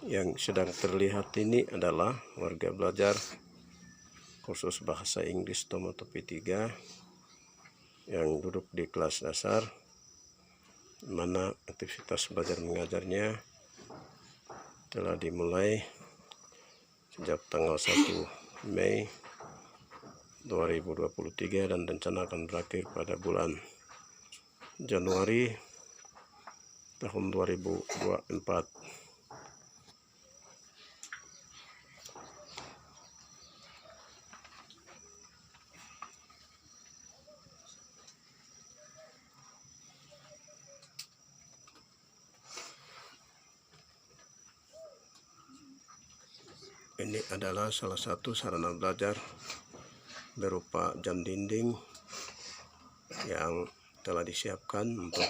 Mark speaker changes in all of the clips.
Speaker 1: Yang sedang terlihat ini adalah warga belajar kursus bahasa Inggris Tomotopi 3 yang duduk di kelas dasar, di mana aktivitas belajar mengajarnya telah dimulai sejak tanggal 1 Mei 2023 dan rencana akan berakhir pada bulan Januari tahun 2024. Ini adalah salah satu sarana belajar berupa jam dinding yang telah disiapkan untuk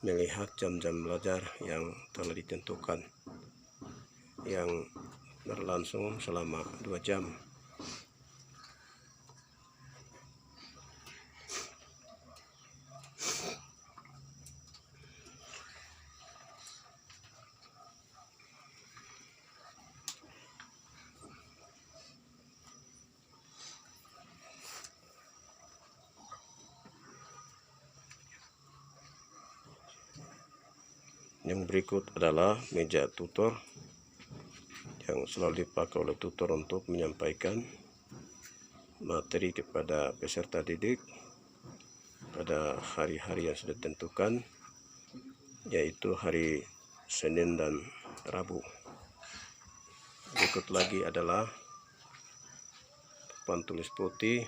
Speaker 1: melihat jam-jam belajar yang telah ditentukan, yang berlangsung selama 2 jam. Yang berikut adalah meja tutor yang selalu dipakai oleh tutor untuk menyampaikan materi kepada peserta didik pada hari-hari yang sudah ditentukan, yaitu hari Senin dan Rabu. Berikut lagi adalah papan tulis putih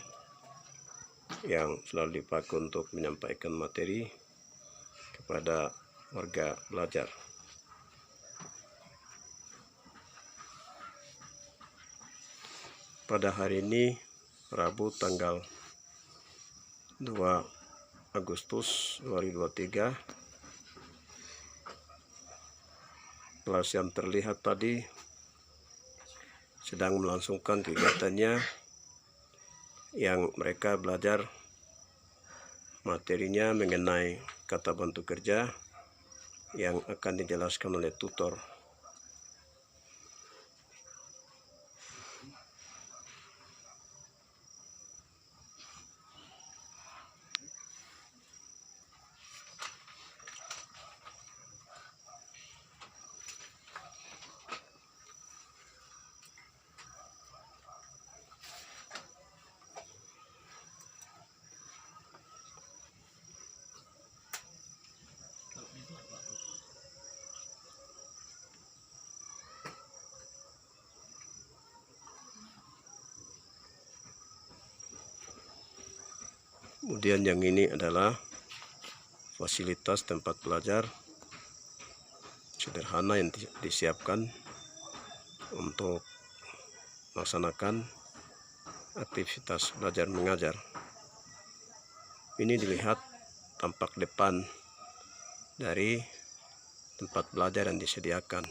Speaker 1: yang selalu dipakai untuk menyampaikan materi kepada warga belajar. Pada hari ini, Rabu tanggal 2 Agustus 2023, kelas yang terlihat tadi sedang melangsungkan kegiatannya, yang mereka belajar materinya mengenai kata bantu kerja yang akan dijelaskan oleh tutor. Kemudian yang ini adalah fasilitas tempat belajar sederhana yang disiapkan untuk melaksanakan aktivitas belajar mengajar. Ini dilihat tampak depan dari tempat belajar yang disediakan.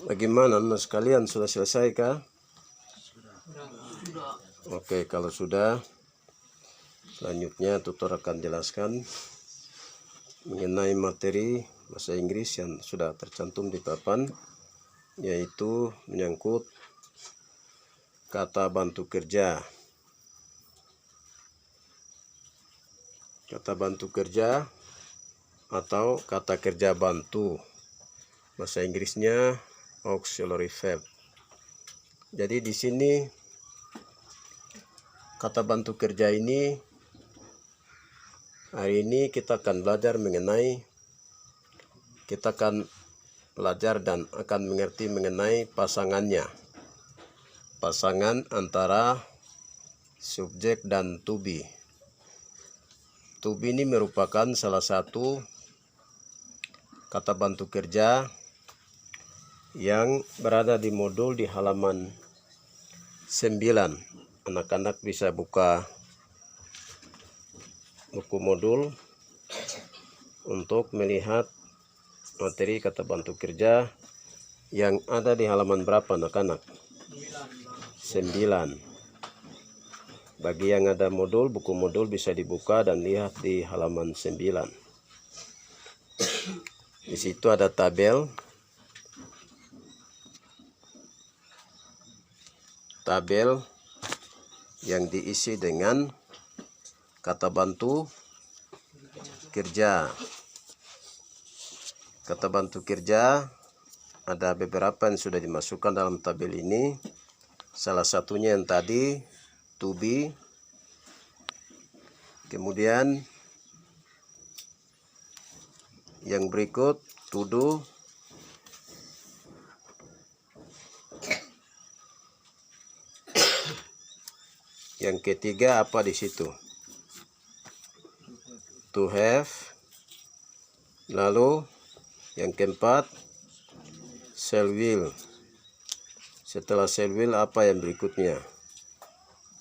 Speaker 1: Bagaimana anak sekalian, sudah selesai kah? Oke, kalau sudah, selanjutnya tutor akan jelaskan mengenai materi bahasa Inggris yang sudah tercantum di papan, yaitu menyangkut kata bantu kerja. Kata bantu kerja atau kata kerja bantu, bahasa Inggrisnya auxiliary verb. Jadi di sini kata bantu kerja ini, hari ini kita akan belajar dan akan mengerti mengenai pasangannya. Pasangan antara subjek dan to be. To be ini merupakan salah satu kata bantu kerja yang berada di modul di halaman 9. Anak-anak bisa buka buku modul untuk melihat materi kata bantu kerja yang ada di halaman berapa anak-anak? 9. Bagi yang ada modul, buku modul bisa dibuka dan lihat di halaman 9. Di situ ada tabel yang diisi dengan kata bantu kerja. Kata bantu kerja ada beberapa yang sudah dimasukkan dalam tabel ini. Salah satunya yang tadi to be. Kemudian yang berikut to do. Yang ketiga apa di situ? To have. Lalu yang keempat shall will. Setelah shall will apa yang berikutnya?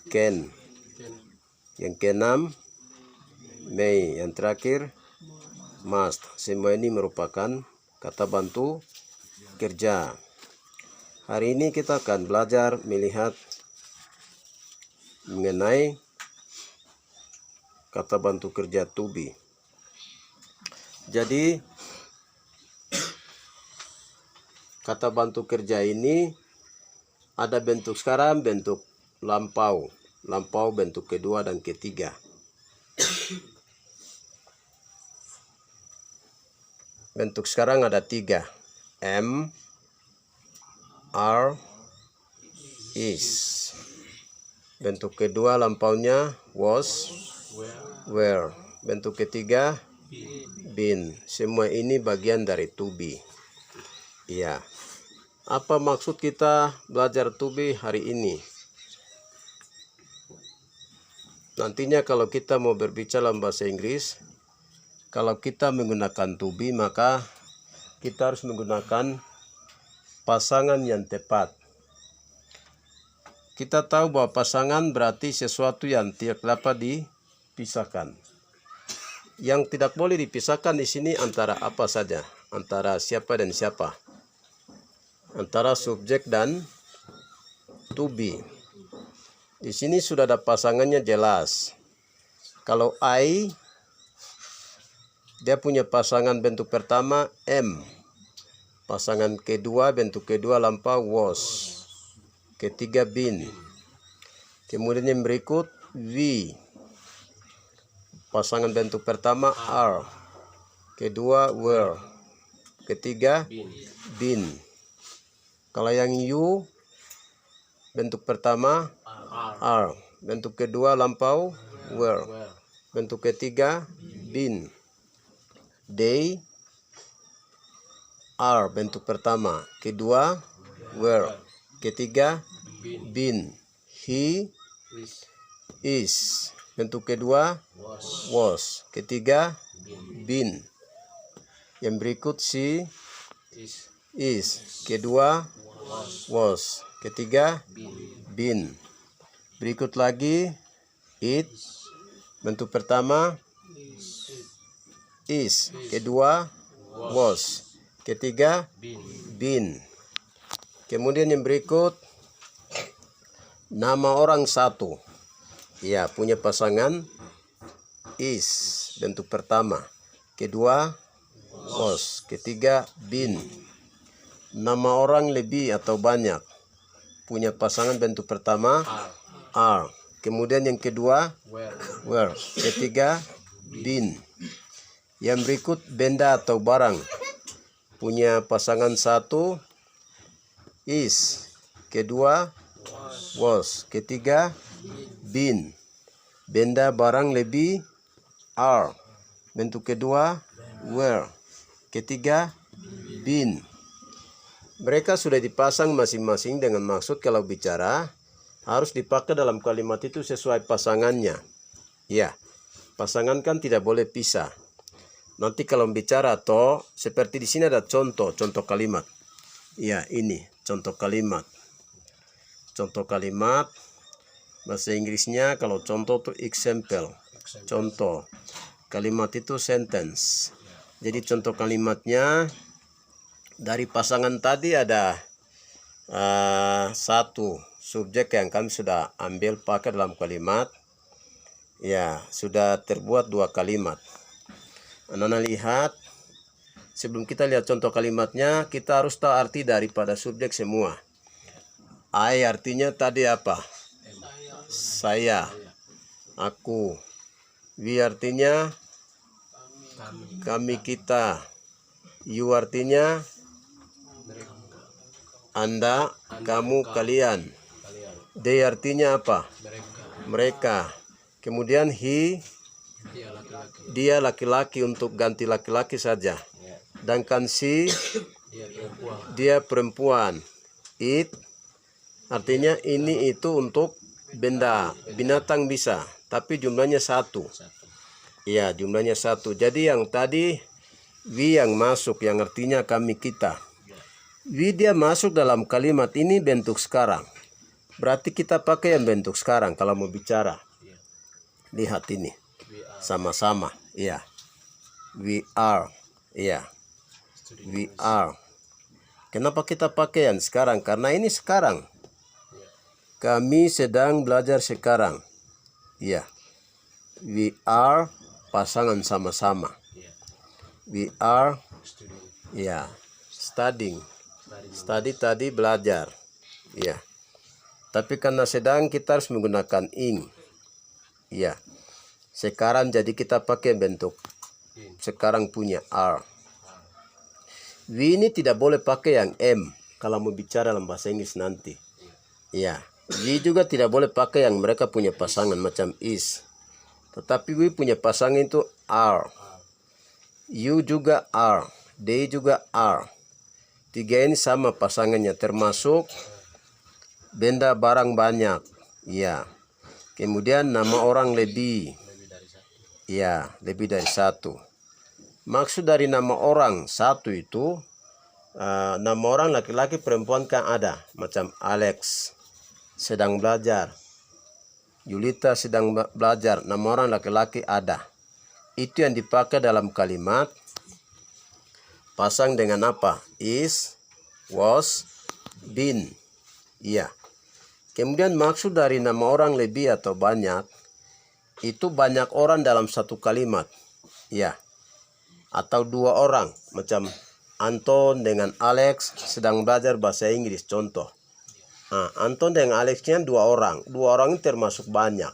Speaker 1: Can. Yang keenam may. Yang terakhir must. Semua ini merupakan kata bantu kerja. Hari ini kita akan belajar melihat mengenai kata bantu kerja to be. Jadi kata bantu kerja ini ada bentuk sekarang, bentuk lampau. Lampau bentuk kedua dan ketiga. Bentuk sekarang ada 3. Am, are, is. Bentuk kedua lampaunya was, were. Bentuk ketiga been. Semua ini bagian dari to be. Ya. Apa maksud kita belajar to be hari ini? Nantinya kalau kita mau berbicara dalam bahasa Inggris, kalau kita menggunakan to be, maka kita harus menggunakan pasangan yang tepat. Kita tahu bahwa pasangan berarti sesuatu yang tidak dapat dipisahkan. Yang tidak boleh dipisahkan di sini antara apa saja? Antara siapa dan siapa? Antara subjek dan to be. Di sini sudah ada pasangannya jelas. Kalau I, dia punya pasangan bentuk pertama am. Pasangan kedua bentuk kedua lampau was. Ketiga been. Kemudian yang berikut we. Pasangan bentuk pertama are. Kedua were. Ketiga been. Kalau yang you bentuk pertama are. Bentuk kedua lampau were. Bentuk ketiga been. They are bentuk pertama. Kedua were. Ketiga been. He is. Bentuk kedua was. Ketiga been. Yang berikut si is. Kedua was. Ketiga been. Berikut lagi it. Bentuk pertama is. Kedua was. Ketiga been. Kemudian yang berikut nama orang satu. Ya, punya pasangan is. Bentuk pertama. Kedua was. Ketiga been. Nama orang lebih atau banyak. Punya pasangan bentuk pertama are. Kemudian yang kedua were. Ketiga been. Yang berikut benda atau barang. Punya pasangan satu is. Kedua was. Ketiga been. Benda barang lebih are. Bentuk kedua were. Ketiga been. Mereka sudah dipasang masing-masing dengan maksud kalau bicara harus dipakai dalam kalimat itu sesuai pasangannya. Ya, pasangan kan tidak boleh pisah. Nanti kalau bicara toh seperti di sini ada contoh kalimat. Ya, ini contoh kalimat. Contoh kalimat bahasa Inggrisnya kalau contoh itu example. Contoh. Kalimat itu sentence. Jadi contoh kalimatnya dari pasangan tadi ada satu subjek yang kami sudah ambil pakai dalam kalimat. Ya, sudah terbuat dua kalimat. Anak-anak lihat, sebelum kita lihat contoh kalimatnya, kita harus tahu arti daripada subjek semua. I artinya tadi apa? Saya, aku. We artinya kami, kita. You artinya Anda, kamu, kalian. They artinya apa? Mereka. Kemudian he, dia laki-laki untuk ganti laki-laki saja. Sedangkan she, dia perempuan. It artinya ini itu untuk benda. Binatang bisa, tapi jumlahnya satu. Ya, jumlahnya satu. Jadi yang tadi we yang masuk, yang artinya kami, kita. We dia masuk dalam kalimat ini bentuk sekarang. Berarti kita pakai yang bentuk sekarang kalau mau bicara. Lihat ini. Sama-sama. Iya. We are. Iya. We are. Kenapa kita pakai yang sekarang? Karena ini sekarang. Kami sedang belajar sekarang. Iya. We are pasangan sama-sama. We are ya studying. Study tadi belajar. Ya. Tapi karena sedang kita harus menggunakan ing. Ya. Sekarang jadi kita pakai bentuk sekarang punya are. We ini tidak boleh pakai yang am kalau mau bicara dalam bahasa Inggris nanti. Ya. We juga tidak boleh pakai yang mereka punya pasangan macam is. Tetapi we punya pasangan itu are. You juga are. They juga are. Tiga ini sama pasangannya termasuk benda barang banyak. Ya. Kemudian nama orang lebih. Ya, lebih dari satu. Maksud dari nama orang satu itu nama orang laki-laki perempuan kan ada. Macam Alex sedang belajar. Yulita sedang belajar. Nama orang laki-laki ada. Itu yang dipakai dalam kalimat pasang dengan apa? Is, was, been. Iya. Kemudian maksud dari nama orang lebih atau banyak itu banyak orang dalam satu kalimat. Ya. Atau dua orang. Macam Anton dengan Alex sedang belajar bahasa Inggris. Contoh. Nah, Anton dengan Alexnya dua orang. Dua orang ini termasuk banyak.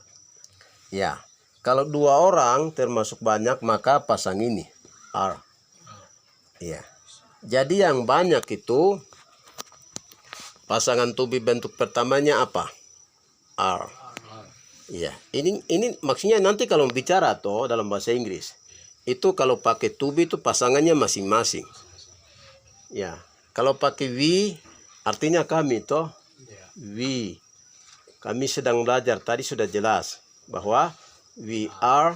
Speaker 1: Ya. Kalau dua orang termasuk banyak maka pasang ini. Are. Ya. Jadi yang banyak itu pasangan to be bentuk pertamanya apa? Are. Ya, ini maksudnya nanti kalau bicara toh dalam bahasa Inggris itu kalau pakai to be itu pasangannya masing-masing. Ya, kalau pakai we artinya kami toh we. Kami sedang belajar. Tadi sudah jelas bahwa we are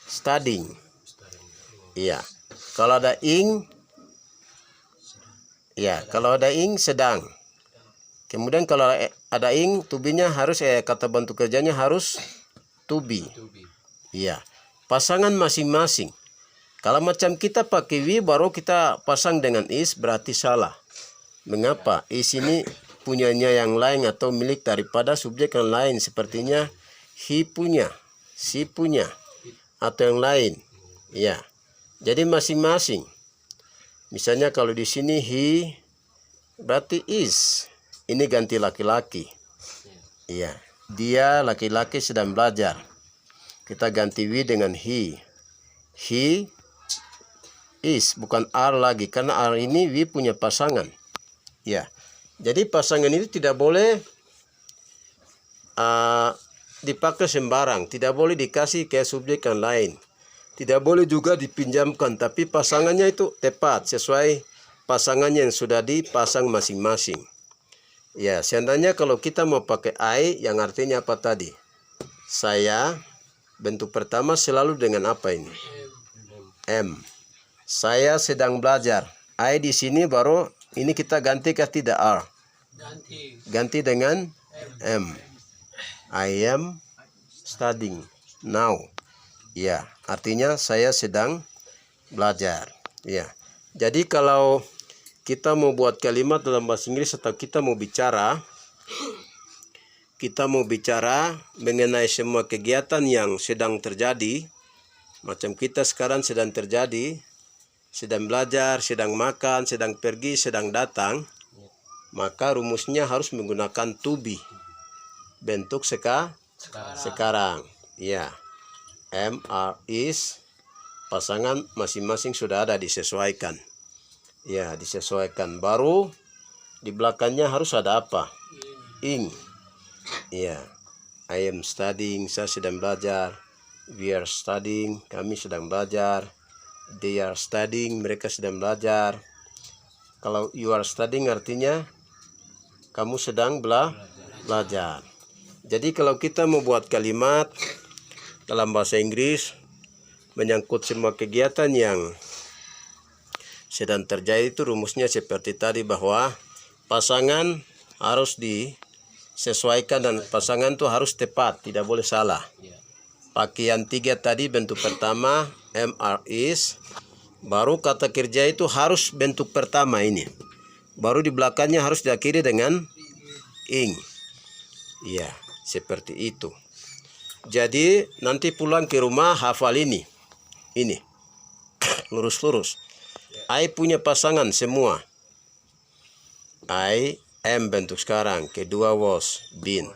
Speaker 1: studying. Iya. Kalau ada ing, ya, kalau ada ing sedang. Kemudian kalau ada ing, to be-nya harus kata bentuk kerjanya harus to be. Iya. Pasangan masing-masing. Kalau macam kita pakai we baru kita pasang dengan is berarti salah. Mengapa? Is ini punyanya yang lain atau milik daripada subjek yang lain. Sepertinya he punya, she punya, atau yang lain. Ya. Jadi masing-masing. Misalnya kalau di sini he berarti is. Ini ganti laki-laki. Iya. Dia laki-laki sedang belajar. Kita ganti we dengan he. He is, bukan are lagi. Karena are ini we punya pasangan. Ya. Jadi pasangan itu tidak boleh dipakai sembarang. Tidak boleh dikasih ke subjek yang lain. Tidak boleh juga dipinjamkan, tapi pasangannya itu tepat sesuai pasangannya yang sudah dipasang masing-masing. Ya, seandainya kalau kita mau pakai I yang artinya apa tadi? Saya, bentuk pertama selalu dengan apa ini? M. Saya sedang belajar. I di sini baru ini kita ganti ke tidak R? Ganti dengan M. I am studying now. Ya, artinya saya sedang belajar. Ya. Jadi kalau kita mau buat kalimat dalam bahasa Inggris atau kita mau bicara mengenai semua kegiatan yang sedang terjadi, macam kita sekarang sedang terjadi, sedang belajar, sedang makan, sedang pergi, sedang datang, maka rumusnya harus menggunakan to be. Bentuk sekarang. Ya. M, R, is, pasangan masing-masing sudah ada disesuaikan. Ya, disesuaikan. Baru di belakangnya harus ada apa? Ing. Ya. I am studying, saya sedang belajar. We are studying, kami sedang belajar. They are studying, mereka sedang belajar. Kalau you are studying artinya kamu sedang belajar. Jadi kalau kita mau buat kalimat dalam bahasa Inggris menyangkut semua kegiatan yang sedang terjadi, itu rumusnya seperti tadi bahwa pasangan harus disesuaikan dan pasangan itu harus tepat, tidak boleh salah. Pakaian 3 tadi bentuk pertama MR is, baru kata kerja itu harus bentuk pertama ini. Baru di belakangnya harus diakhiri dengan ing. Ya, seperti itu. Jadi nanti pulang ke rumah hafal ini. Ini. Lurus-lurus. I punya pasangan semua. I am bentuk sekarang. Kedua was, been.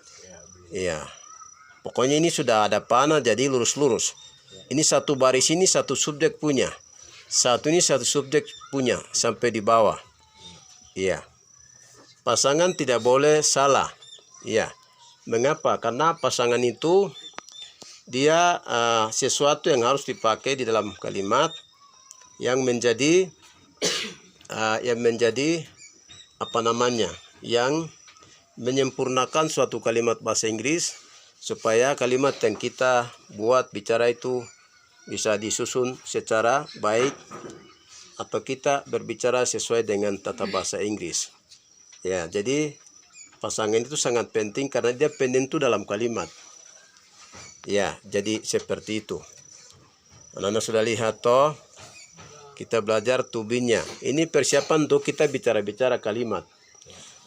Speaker 1: Ya. Pokoknya ini sudah ada panah jadi lurus-lurus. Ini satu baris ini satu subjek punya. Satu ini satu subjek punya sampai di bawah. Ya. Pasangan tidak boleh salah. Ya. Mengapa? Karena pasangan itu dia sesuatu yang harus dipakai di dalam kalimat yang menjadi apa namanya, yang menyempurnakan suatu kalimat bahasa Inggris supaya kalimat yang kita buat bicara itu bisa disusun secara baik atau kita berbicara sesuai dengan tata bahasa Inggris. Ya, jadi pasangan itu sangat penting karena dia penentu dalam kalimat. Ya, jadi seperti itu. Anak-anak sudah lihat toh, kita belajar to be-nya. Ini persiapan untuk kita bicara-bicara kalimat.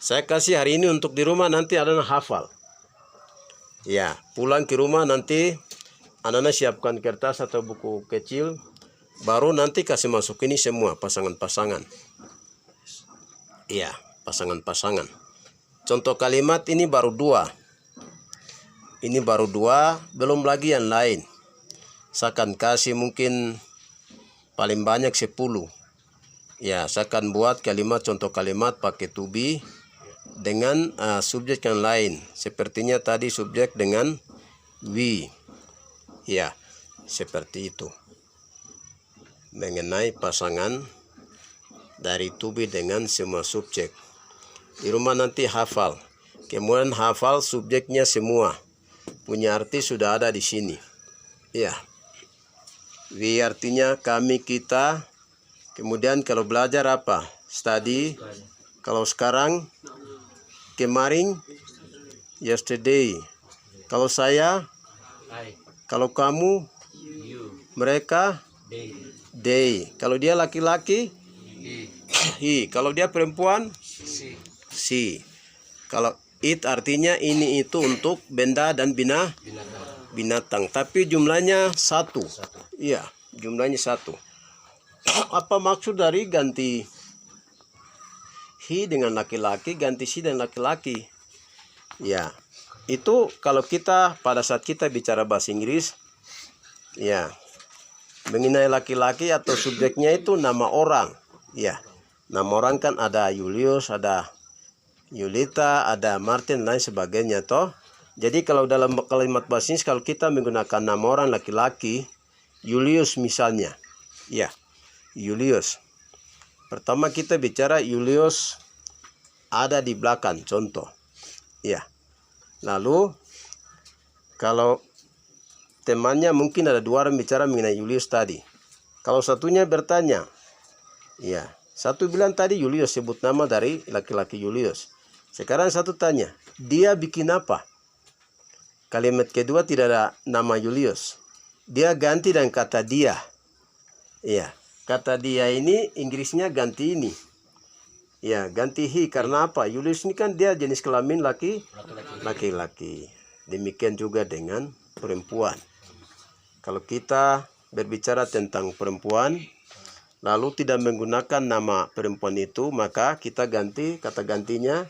Speaker 1: Saya kasih hari ini untuk di rumah, nanti anak-anak hafal. Ya, pulang ke rumah nanti anak-anak siapkan kertas atau buku kecil, baru nanti kasih masuk ini semua pasangan-pasangan. Ya, pasangan-pasangan. Contoh kalimat ini baru 2. Ini baru 2, belum lagi yang lain. Saya akan kasih mungkin paling banyak 10. Ya, saya akan buat kalimat, contoh kalimat pakai to be dengan subjek yang lain. Sepertinya tadi subjek dengan we. Ya, seperti itu. Mengenai pasangan dari to be dengan semua subjek. Di rumah nanti hafal. Kemudian hafal subjeknya semua. Punya arti sudah ada di sini. Ya. We artinya kami, kita. Kemudian kalau belajar apa? Study. Kalau sekarang, kemarin, yesterday. Kalau saya, kalau kamu, mereka, they. Kalau dia laki-laki, he. Kalau dia perempuan, she. Kalau it artinya ini itu untuk benda dan binatang. Tapi jumlahnya satu. Iya, jumlahnya satu. Apa maksud dari ganti he dengan laki-laki, ganti she dengan laki-laki? Ya, itu kalau kita pada saat kita bicara bahasa Inggris, ya, mengenai laki-laki atau subjeknya itu nama orang. Ya, nama orang kan ada Julius, ada Yulita, ada Martin, lain sebagainya toh. Jadi kalau dalam kalimat bahasa Inggris kalau kita menggunakan nama orang laki-laki, Julius misalnya. Ya, Julius. Pertama kita bicara Julius ada di belakang, contoh. Ya. Lalu kalau temannya mungkin ada dua orang bicara mengenai Julius tadi. Kalau satunya bertanya, ya, satu bilang tadi Julius sebut nama dari laki-laki Julius. Sekarang satu tanya, dia bikin apa? Kalimat kedua tidak ada nama Julius. Dia ganti dan kata dia. Ya, kata dia ini Inggrisnya ganti ini. Ya, ganti he karena apa? Julius ini kan dia jenis kelamin laki-laki. Demikian juga dengan perempuan. Kalau kita berbicara tentang perempuan, lalu tidak menggunakan nama perempuan itu, maka kita ganti kata gantinya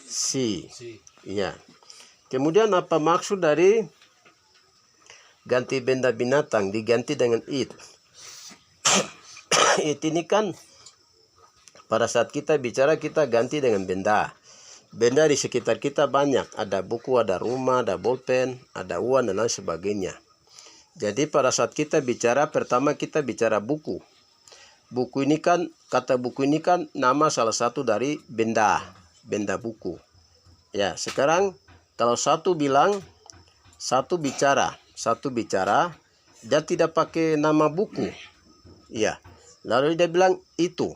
Speaker 1: she. Iya. Kemudian apa maksud dari ganti benda binatang diganti dengan it? It ini kan pada saat kita bicara kita ganti dengan benda. Benda di sekitar kita banyak. Ada buku, ada rumah, ada bolpen, ada uang dan lain sebagainya. Jadi pada saat kita bicara, pertama kita bicara buku. Buku ini kan, kata buku ini kan nama salah satu dari benda buku. Ya, sekarang kalau satu bilang, satu bicara, dia tidak pakai nama buku. Ya, lalu dia bilang itu.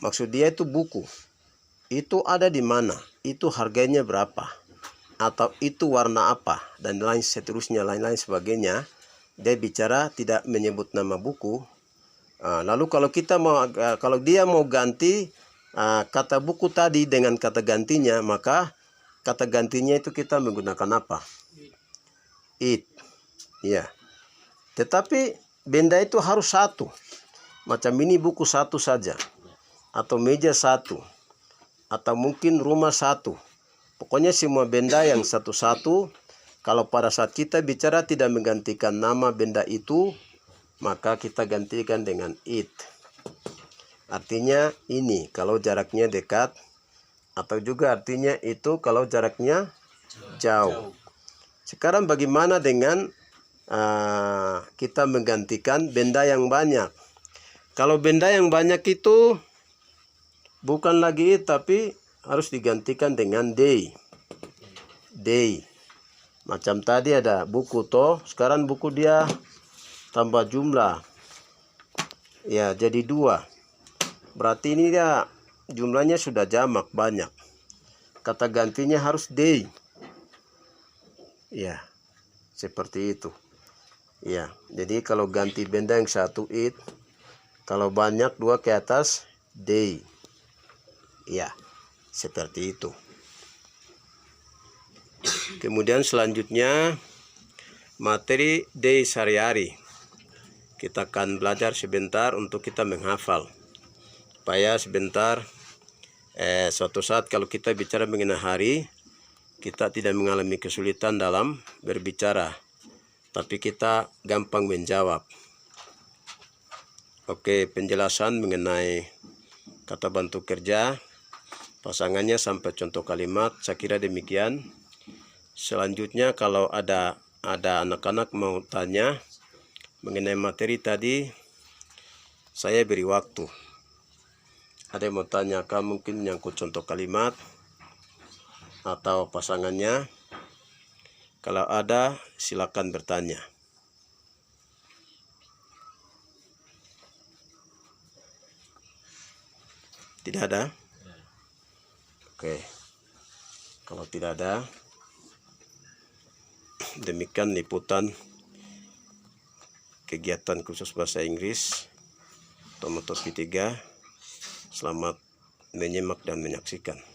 Speaker 1: Maksud dia itu buku. Itu ada di mana? Itu harganya berapa? Atau itu warna apa? Dan lain seterusnya, lain-lain sebagainya. Dia bicara tidak menyebut nama buku. Lalu kalau dia mau ganti kata buku tadi dengan kata gantinya, maka kata gantinya itu kita menggunakan apa? It. Ya. Tetapi benda itu harus satu. Macam ini buku satu saja. Atau meja satu. Atau mungkin rumah satu. Pokoknya semua benda yang satu-satu. Kalau pada saat kita bicara tidak menggantikan nama benda itu, maka kita gantikan dengan it. Artinya ini kalau jaraknya dekat, atau juga artinya itu kalau jaraknya jauh. Sekarang bagaimana dengan kita menggantikan benda yang banyak? Kalau benda yang banyak itu bukan lagi it, tapi harus digantikan dengan they. Macam tadi ada buku toh, sekarang buku dia tambah jumlah. Ya, jadi 2. Berarti ini dia jumlahnya sudah jamak banyak. Kata gantinya harus they. Ya, seperti itu. Ya, jadi kalau ganti benda yang satu it, kalau banyak 2 ke atas they. Ya, seperti itu. Kemudian selanjutnya materi day sehari-hari. Kita akan belajar sebentar untuk kita menghafal. Supaya sebentar suatu saat kalau kita bicara mengenai hari, kita tidak mengalami kesulitan dalam berbicara, tapi kita gampang menjawab. Oke, penjelasan mengenai kata bantu kerja, pasangannya sampai contoh kalimat, saya kira demikian. Selanjutnya kalau ada anak-anak mau tanya mengenai materi tadi, saya beri waktu. Ada yang mau tanyakan mungkin menyangkut contoh kalimat, atau pasangannya? Kalau ada, silakan bertanya. Tidak ada? Oke. Kalau tidak ada, demikian liputan kegiatan khusus bahasa Inggris Tomotopi 3. Selamat menyimak dan menyaksikan.